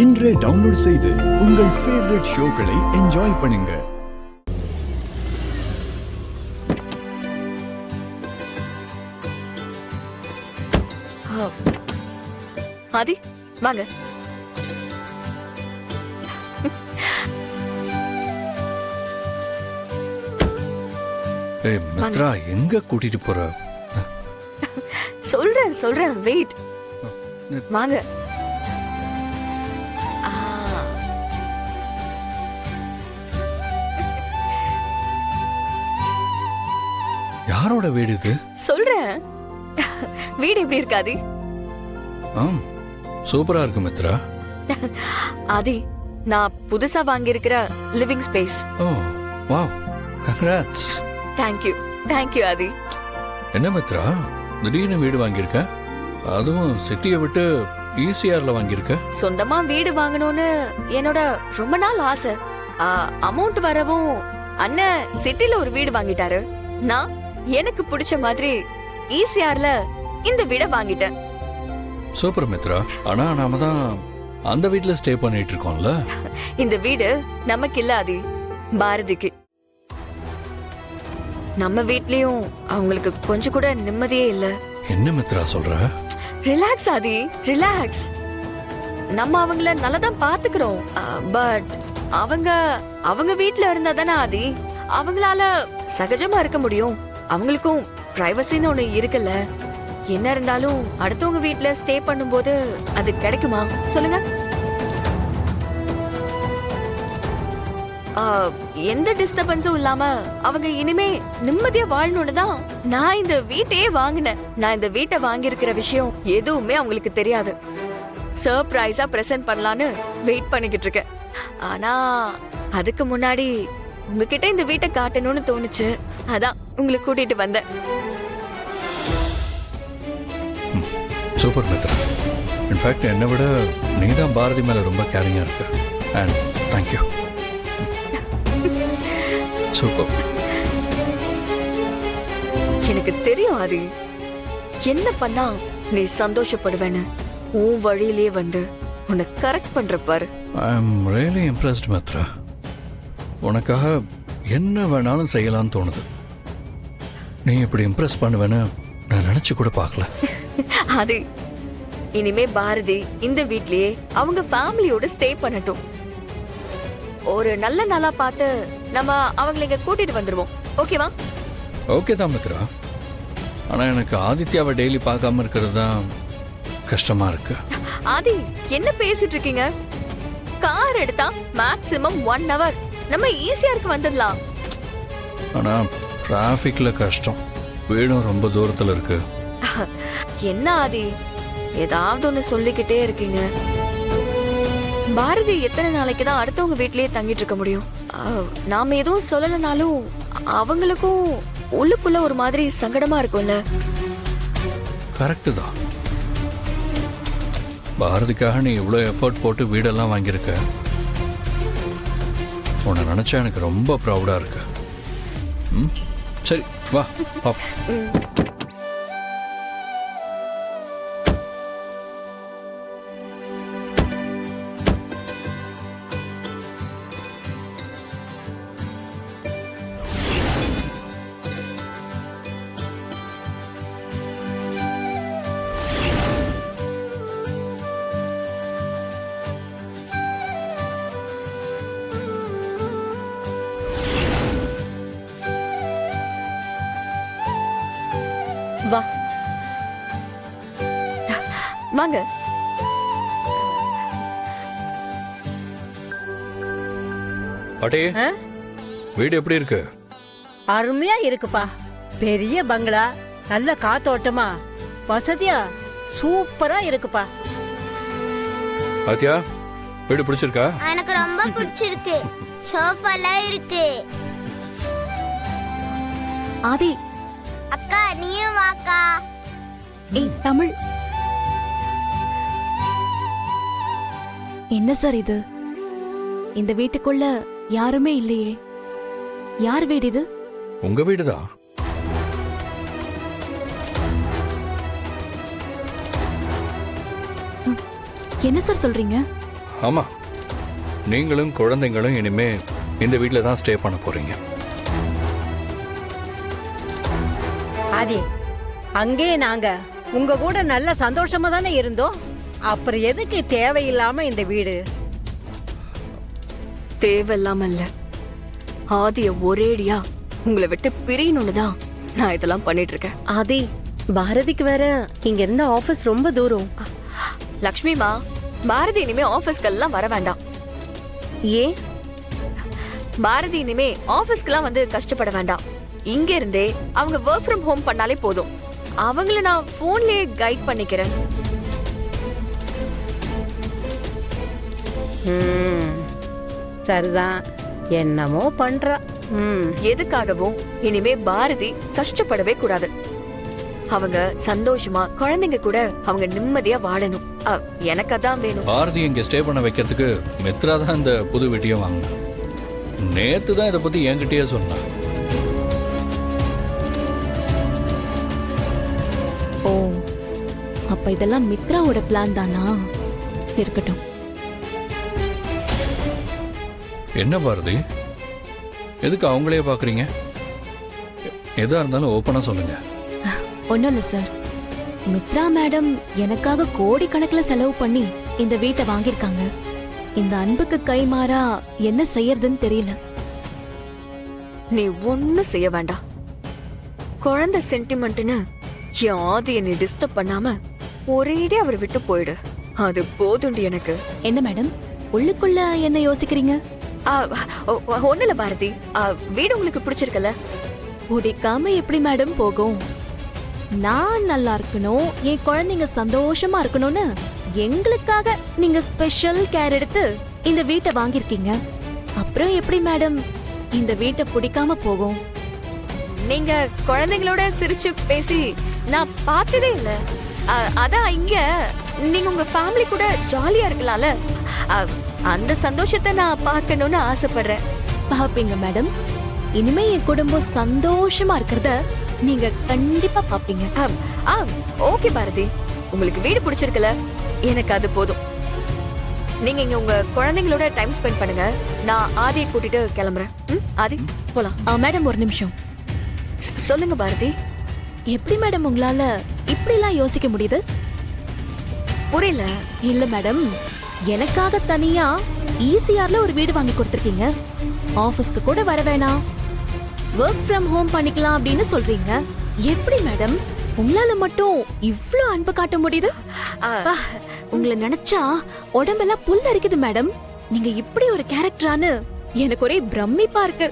இன்றே டவுன்லோட் செய்து உங்கள் ஃபேவரட் ஷோக்களை என்ஜாய் பண்ணுங்க. ஆதி வாங்க. ஏய் மித்ரா, எங்க கூட்டிட்டு போற? சொல்றேன் வெயிட். வாங்க. யாரோட வீடு இது? சொல்றேன். வீடு எப்படி இருக்காதி? சூப்பரா இருக்கு மித்ரா. ஆதி, நான் புதுசா வாங்கி இருக்கிற living space. Oh wow, congrats. Thank you Aadhi. என்ன மித்ரா, திடீர்னு வீடு வாங்கியிருக்க? அதுவும் சிட்டியை விட்டு ஈசிஆர்ல வாங்கியிருக்க? சொந்தமா வீடு வாங்கணும்னு என்னோட ரொம்ப நாள் ஆசை. அமௌண்ட் வரவும் அண்ணன் சிட்டில ஒரு வீடு வாங்கிட்டாரு. நான் எனக்கு பிடிச்ச மாதிரி ஈசிஆர்ல இந்த வீடை வாங்கிட்டேன். சூப்பர் மித்ரா. ஆனா நாம தான் அந்த வீட்ல ஸ்டே பண்ணிட்டு இருக்கோம்ல. இந்த வீடு நமக்கு இல்ல ஆதி, பாரதிக்கு. நம்ம வீட்லயும் அவங்களுக்கு கொஞ்சம் கூட நிம்மதியே இல்ல. என்ன மித்ரா சொல்ற? ரிலாக்ஸ் ஆதி, ரிலாக்ஸ். நம்ம அவங்கள நல்லதான் பாத்துக்கிறோம். பட் அவங்க வீட்ல இருந்தா தானே ஆதி அவங்களால சகஜமா இருக்க முடியும். அவங்களுக்கும் பிரைவசின்னு ஒண்ணு இருக்குல்ல. என்ன இருந்தாலும் அடுத்தவங்க வீட்ல ஸ்டே பண்ணும்போது அது கிடைக்குமா சொல்லுங்க? எந்த டிஸ்டர்பன்ஸும் இல்லாம அவங்க இனிமே நிம்மதியா வாழணும்னு தான் நான் இந்த வீட்டையே வாங்கினேன். நான் இந்த வீட்டை வாங்கி இருக்கிற விஷயம் எதுவுமே அவங்களுக்கு தெரியாது. சர்ப்ரைஸா பிரசன்ட் பண்ணலான்னு வெயிட் பண்ணிக்கிட்டு இருக்கேன். ஆனா அதுக்கு முன்னாடி உங்ககிட்ட இந்த வீட்டை காட்டணும்னு தோணுச்சு. அதான் உங்களை கூட்டிட்டு வந்தேன். சூப்பர் மித்ரா. இன்ஃபேக்ட் என்னை விட நீதான் பாரதி மேல ரொம்ப கேரிங்கா இருக்கு. And thank you. சூப்பர். எனக்கு தெரியும் ஆதி, என்ன பண்ணா நீ சந்தோஷப்படுவேன்னு. உன் வழியிலே வந்து உன்னை கரெக்ட் பண்ற பாரு. I am really impressed Mitra. உனக்காக என்ன வேணாலும் செய்யலாம்னு தோணுது. நீ இப்படி இம்ப்ரெஸ் பண்ணுவேன்னு நான் நினைச்சு கூட பார்க்கல. ஆதி, இனிமே பாரதி இந்த வீட்லயே அவங்க ஃபேமிலியோட ஸ்டே பண்ணட்டும். ஒரு நல்ல நாளா பார்த்து நம்ம அவங்களை இங்க கூட்டிட்டு வந்துருவோம். ஓகேவா? ஓகே தான் மித்ரா. ஆனா எனக்கு ஆதித்யாவை டெய்லி பார்க்காம இருக்கிறது தான் கஷ்டமா இருக்கு. ஆதி, என்ன பேசிட்டு இருக்கீங்க? கார் எடுத்தா மேக்ஸிமம் 1 hour நம்ம ஈஸியாருக்கு வந்துடலாம். ஆனா டிராஃபிக்ல கஷ்டம். வீடும் ரொம்ப தூரத்துல இருக்கு. என்ன ஆதி, ஏதாவது ஒண்ணு சொல்லிக்கிட்டே இருக்கீங்க. பாரதி எத்தனை நாளைக்கு தான் அடுத்தவங்க வீட்லயே தங்கிட்டு இருக்க முடியும்? நாம எதுவும் சொல்லலனாலும் அவங்களுக்கும் உள்ளுக்குள்ள ஒரு மாதிரி சங்கடமா இருக்கும்ல. கரெக்டு தான். பாரதிக்காக நீ இவ்வளோ எஃபர்ட் போட்டு வீடெல்லாம் வாங்கியிருக்க. உன்னை நினைச்சா எனக்கு ரொம்ப ப்ரௌடா இருக்கு. சரி வா பாப்போம். வா வாங்க. பாட்டி, வீடு எப்படி இருக்கு? அருமையா இருக்குப்பா. பெரிய பங்களா, நல்ல காத்தோட்டமா, வசதியா, சூப்பரா இருக்குப்பா. ஆத்தியா, வீடு பிடிச்சிருக்கா? எனக்கு ரொம்ப பிடிச்சிருக்கு. சோஃபாலாம் இருக்கு. ஆதி, அக்கா நீயும் வாக்கா. ஏய் தமிழ், என்ன சார் இது? இந்த வீட்டுக்குள்ள யாருமே இல்லையே. யார் வீடு இது? உங்க வீடுதான். என்ன சார் சொல்றீங்க? ஆமாம், நீங்களும் குழந்தைங்களும் இனிமே இந்த வீட்டில் தான் ஸ்டே பண்ண போகிறீங்க. ஆதி, அங்கே நாங்க உங்க கூட நல்ல சந்தோஷமா தானே இருந்தோம். அப்புறம் எதுக்கு தேவையில்லாம இந்த வீடு? தேவையில்லாம இல்ல, ஆதிய ஒரேடியா உங்களை விட்டு பிரியணும்னு தான் நான் இதெல்லாம் பண்ணிட்டு இருக்கேன். ஆதி, பாரதிக்கு வேற இங்க இருந்து ஆபீஸ் ரொம்ப தூரம். லக்ஷ்மிமா, பாரதி இனிமே ஆபீஸ்க்கெல்லாம் வர வேண்டாம். ஏன்? பாரதி இனிமே ஆபீஸ்க்கெல்லாம் வந்து கஷ்டப்பட வேண்டாம். இங்க இருந்தே அவங்க ஒர்க் ஃப்ரம் ஹோம் பண்ணாலே போதும். அவங்கள நான் போன்லயே கைட் பண்ணிக்கிறேன். சரிதான், என்னமோ பண்றா. எதுக்காகவும் இனிமே பாரதி கஷ்டப்படவே கூடாது. அவங்க சந்தோஷமா குழந்தைங்க கூட அவங்க நிம்மதியா வாழணும். எனக்கு அதான் வேணும். பாரதி இங்கே ஸ்டே பண்ண வைக்கிறதுக்கு மித்ரா தான் இந்த புது வீட்டையும் வாங்கினேன். நேத்து தான் இதை பற்றி என்கிட்டயே சொன்னான். ஓ, அப்ப இதெல்லாம் மித்ராவோட பிளான் தானா? இருக்கட்டும். என்ன பாரதி, எதுக்கு அவங்களே பார்க்குறீங்க? எதா இருந்தாலும் ஓப்பனாக சொல்லுங்க. ஒன்றும் இல்லை சார், மித்ரா மேடம் எனக்காக கோடிக்கணக்கில் செலவு பண்ணி இந்த வீட்டை வாங்கியிருக்காங்க. இந்த அன்புக்கு கைமாறா என்ன செய்யறதுன்னு தெரியல. நீ ஒண்ணும் செய்ய வேண்டாம். குழந்தை சென்டிமெண்ட்னு என் ஆதியை நீ டிஸ்டர்ப் பண்ணாம ஒரேடியா அவரை விட்டு போயிடு. அது போதுண்டி எனக்கு. என்ன மேடம், உள்ளுக்குள்ள என்ன யோசிக்கிறீங்க? ஒண்ணுல பாரதி, வீடு உங்களுக்கு பிடிச்சிருக்கல? பிடிக்காம எப்படி மேடம் போகும்? நான் நல்லா இருக்கணும், என் குழந்தைங்க சந்தோஷமா இருக்கணும்னு எங்களுக்காக நீங்க ஸ்பெஷல் கேர் எடுத்து இந்த வீட்டை வாங்கியிருக்கீங்க. அப்புறம் எப்படி மேடம் இந்த வீட்டை பிடிக்காம போகும்? நீங்க குழந்தைங்களோட சிரிச்சு பேசி நான் பார்த்ததே இல்ல. அதான் இங்க நீங்க உங்க ஃபேமிலி கூட ஜாலியா இருக்கலாம்ல. அந்த சந்தோஷத்தை நான் பார்க்கணும்னு ஆசைப்படுறேன். பாப்பீங்க மேடம், இனிமே என் குடும்பம் சந்தோஷமா இருக்கிறத நீங்க கண்டிப்பா பாப்பீங்க. ஓகே பாரதி, உங்களுக்கு வீடு பிடிச்சிருக்கல, எனக்கு அது போதும். நீங்க இங்க உங்க குழந்தைங்களோட டைம் ஸ்பெண்ட் பண்ணுங்க. நான் ஆதியை கூட்டிட்டு கிளம்புறேன். ஆதி, போலாம். மேடம் ஒரு நிமிஷம். சொல்லுங்க பாரதி. எப்படி மேடம் உங்களால இப்படிலாம் யோசிக்க முடியுது? புரியல. இல்ல மேடம், எனக்காக தனியா ஈசிஆர்ல ஒரு வீடு வாங்கி கொடுத்திருக்கீங்க. ஆபீஸ்க்கு கூட வர வேணாம், ஒர்க் ஃப்ரம் ஹோம் பண்ணிக்கலாம் அப்படின்னு சொல்றீங்க. எப்படி மேடம் உங்களால மட்டும் இவ்ளோ அன்பு காட்ட முடியுது? உங்களை நினைச்சா உடம்பெல்லாம் புல் அரிக்குது மேடம். நீங்க இப்படி ஒரு கேரக்டரானு எனக்கு ஒரே பிரமிப்பா இருக்கு.